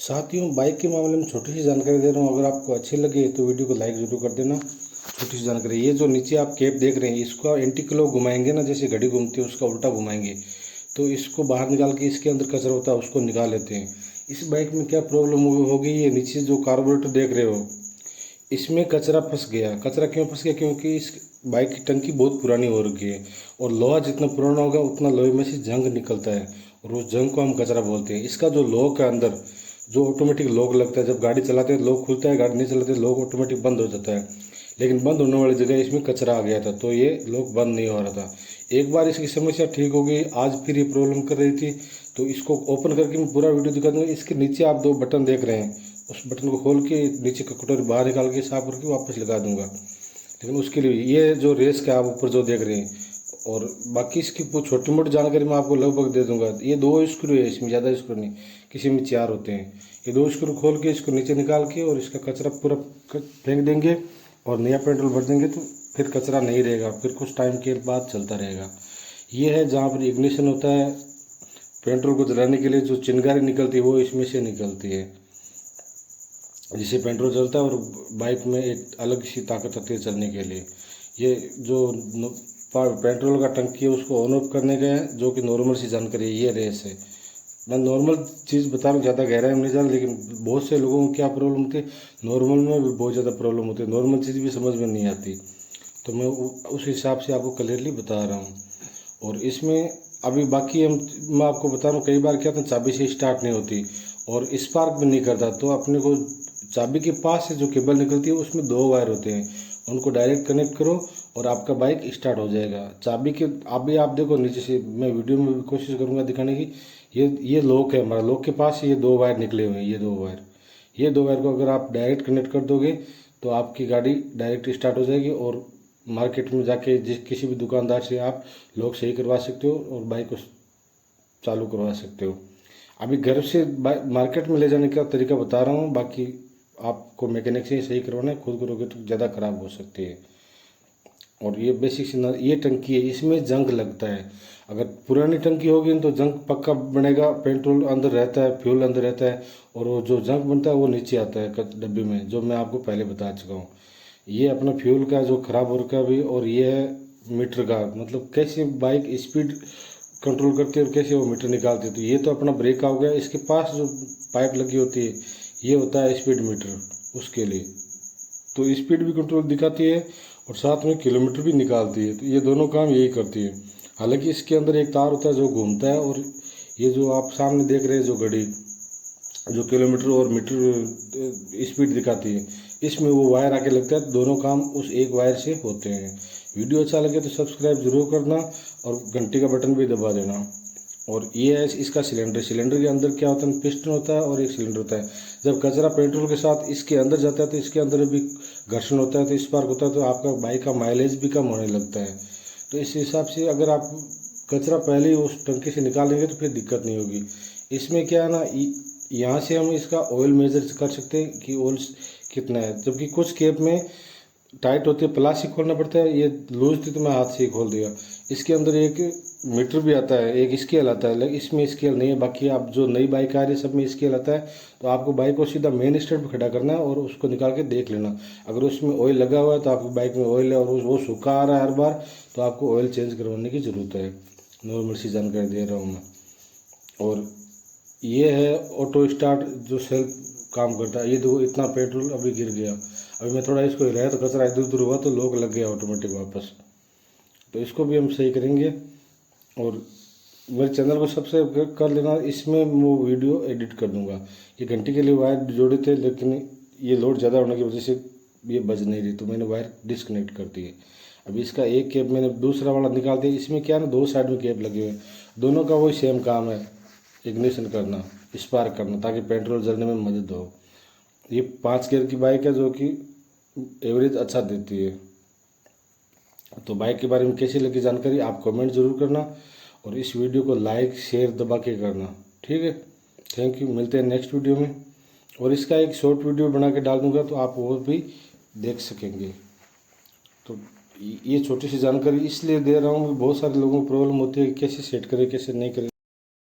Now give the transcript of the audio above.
साथियों, बाइक के मामले में छोटी सी जानकारी दे रहा हूँ। अगर आपको अच्छी लगे तो वीडियो को लाइक ज़रूर कर देना। छोटी सी जानकारी, ये जो नीचे आप कैप देख रहे हैं, इसको एंटी क्लॉक घुमाएंगे ना, जैसे घड़ी घूमती है उसका उल्टा घुमाएंगे तो इसको बाहर निकाल के इसके अंदर कचरा होता है उसको निकाल लेते हैं। इस बाइक में क्या प्रॉब्लम होगी, ये नीचे जो कार्बोरेटर देख रहे हो इसमें कचरा फंस गया। कचरा क्यों फंस गया? क्योंकि इस बाइक की टंकी बहुत पुरानी हो रखी है और लोहा जितना पुराना होगा उतना लोहे में से जंग निकलता है और उस जंग को हम कचरा बोलते हैं। इसका जो लॉक है अंदर, जो ऑटोमेटिक लॉक लगता है, जब गाड़ी चलाते हैं लॉक खुलता है, गाड़ी नहीं चलाते लॉक ऑटोमेटिक बंद हो जाता है, लेकिन बंद होने वाली जगह इसमें कचरा आ गया था तो ये लॉक बंद नहीं हो रहा था। एक बार इसकी समस्या ठीक हो गई, आज फिर ये प्रॉब्लम कर रही थी तो इसको ओपन करके मैं पूरा वीडियो दिखा दूँगा। इसके नीचे आप दो बटन देख रहे हैं, उस बटन को खोल के नीचे का कटोरी बाहर निकाल के साफ करके वापस लगा दूंगा। लेकिन उसके लिए ये जो रेस का आप ऊपर जो देख रहे हैं, और बाकी इसकी छोटी मोटी जानकारी मैं आपको लगभग दे दूंगा। ये 2 स्क्रू है, इसमें ज़्यादा स्क्रू नहीं, किसी में 4 होते हैं। ये 2 स्क्रू खोल के इसको नीचे निकाल के और इसका कचरा पूरा फेंक देंगे और नया पेट्रोल भर देंगे तो फिर कचरा नहीं रहेगा, फिर कुछ टाइम के बाद चलता रहेगा। ये है जहाँ पर इग्निशन होता है, पेट्रोल को जलाने के लिए जो चिंगारी निकलती है वो इसमें से निकलती है, जिससे पेट्रोल चलता है और बाइक में एक अलग सी ताकत आती है चलने के लिए। ये जो पेट्रोल का टंकी है उसको ऑन ऑफ करने का है, जो कि नॉर्मल सी जानकारी है। ये रेस है, मैं नॉर्मल चीज़ बता रहा हूँ, ज़्यादा गहराई में नहीं जा रहा, लेकिन बहुत से लोगों को क्या प्रॉब्लम होती है, नॉर्मल में भी बहुत ज़्यादा प्रॉब्लम होती है, नॉर्मल चीज़ भी समझ में नहीं आती, तो मैं उस हिसाब से आपको क्लियरली बता रहा हूँ। और इसमें अभी बाकी मैं आपको बता रहा हूँ, कई बार क्या होता है चाबी से स्टार्ट नहीं होती और स्पार्क भी नहीं करता, तो अपने को चाबी के पास से जो केबल निकलती है उसमें 2 वायर होते हैं, उनको डायरेक्ट कनेक्ट करो और आपका बाइक स्टार्ट हो जाएगा। चाबी के अभी आप देखो नीचे से, मैं वीडियो में भी कोशिश करूंगा दिखाने की। ये लॉक है हमारा, लॉक के पास ये 2 वायर निकले हुए हैं, ये दो वायर को अगर आप डायरेक्ट कनेक्ट कर दोगे तो आपकी गाड़ी डायरेक्ट स्टार्ट हो जाएगी और मार्केट में जाके किसी भी दुकानदार से आप लॉक सही करवा सकते हो और बाइक को चालू करवा सकते हो। अभी घर से मार्केट में ले जाने का तरीका बता रहा हूँ, बाकी आपको मैकेनिक से ही सही करवाना है, खुद करोगे तो ज़्यादा ख़राब हो सकती है। और ये बेसिक सी ये टंकी है, इसमें जंग लगता है। अगर पुरानी टंकी होगी तो जंग पक्का बनेगा, पेट्रोल अंदर रहता है, फ्यूल अंदर रहता है और वो जो जंग बनता है वो नीचे आता है डब्बे में, जो मैं आपको पहले बता चुका हूँ। ये अपना फ्यूल का जो खराब हो रखा भी, और ये है मीटर का, मतलब कैसे बाइक स्पीड कंट्रोल करती है और कैसे वो मीटर निकालती है। तो ये तो अपना ब्रेक का हो गया, इसके पास जो पाइप लगी होती है ये होता है स्पीड मीटर, उसके लिए तो स्पीड भी कंट्रोल दिखाती है और साथ में किलोमीटर भी निकालती है। तो ये दोनों काम यही करती है। हालांकि इसके अंदर एक तार होता है जो घूमता है, और ये जो आप सामने देख रहे हैं जो घड़ी जो किलोमीटर और मीटर स्पीड दिखाती है, इसमें वो वायर आके लगता है। दोनों काम उस एक वायर से होते हैं। वीडियो अच्छा लगे तो सब्सक्राइब जरूर करना और घंटी का बटन भी दबा देना। और ये है इसका सिलेंडर के अंदर क्या होता है, पिस्टन होता है और एक सिलेंडर होता है। जब कचरा पेट्रोल के साथ इसके अंदर जाता है तो इसके अंदर भी घर्षण होता है, तो स्पार्क होता है, तो आपका बाइक का माइलेज भी कम होने लगता है। तो इस हिसाब से अगर आप कचरा पहले ही उस टंकी से निकाल लेंगे तो फिर दिक्कत नहीं होगी। इसमें क्या है ना, यहाँ से हम इसका ऑयल मेजर कर सकते हैं कि ऑयल कितना है, जबकि कुछ कैप में टाइट होती है, प्लास्टिक खोलना पड़ता है। ये लूज थी तो मैं हाथ से ही खोल दिया। इसके अंदर एक मीटर भी आता है, एक स्केल आता है, लेकिन इसमें स्केल नहीं है। बाकी आप जो नई बाइक आ रही है सब में स्केल आता है। तो आपको बाइक को सीधा मेन स्टैंड पर खड़ा करना है और उसको निकाल के देख लेना। अगर उसमें ऑयल लगा हुआ है तो आपकी बाइक में ऑयल है और वो सूखा आ रहा है हर बार, तो आपको ऑयल चेंज करवाने की ज़रूरत है। नॉर्मल सी जानकारी दे रहा हूँ मैं। और ये है ऑटो स्टार्ट जो सेल्फ काम करता है। ये देखो इतना पेट्रोल अभी गिर गया, अभी मैं थोड़ा इसको हिलाया तो कचरा इधर उधर हुआ तो लॉक लग गया ऑटोमेटिक वापस। तो इसको भी हम सही करेंगे। और मेरे चैनल को सब्सक्राइब कर लेना, इसमें मैं वीडियो एडिट कर दूंगा। ये घंटी के लिए वायर जोड़े थे, लेकिन ये लोड ज़्यादा होने की वजह से ये बज नहीं रही, तो मैंने वायर डिस्कनेक्ट कर दी है। अभी इसका एक केप मैंने दूसरा वाला निकाल दिया। इसमें क्या है ना, 2 साइड में केप लगे हुए हैं, दोनों का वही सेम काम है, इग्निशन करना, स्पार्क करना, ताकि पेट्रोल जलने में मदद हो। ये 5 गियर की बाइक है जो कि एवरेज अच्छा देती है। तो बाइक के बारे में कैसी लगी जानकारी आप कमेंट जरूर करना और इस वीडियो को लाइक शेयर दबा के करना, ठीक है। थैंक यू, मिलते हैं नेक्स्ट वीडियो में। और इसका एक शॉर्ट वीडियो बना के डाल दूंगा तो आप वो भी देख सकेंगे। तो ये छोटी सी जानकारी इसलिए दे रहा हूँ, बहुत सारे लोगों को प्रॉब्लम होती है कि कैसे सेट करें कैसे नहीं करें।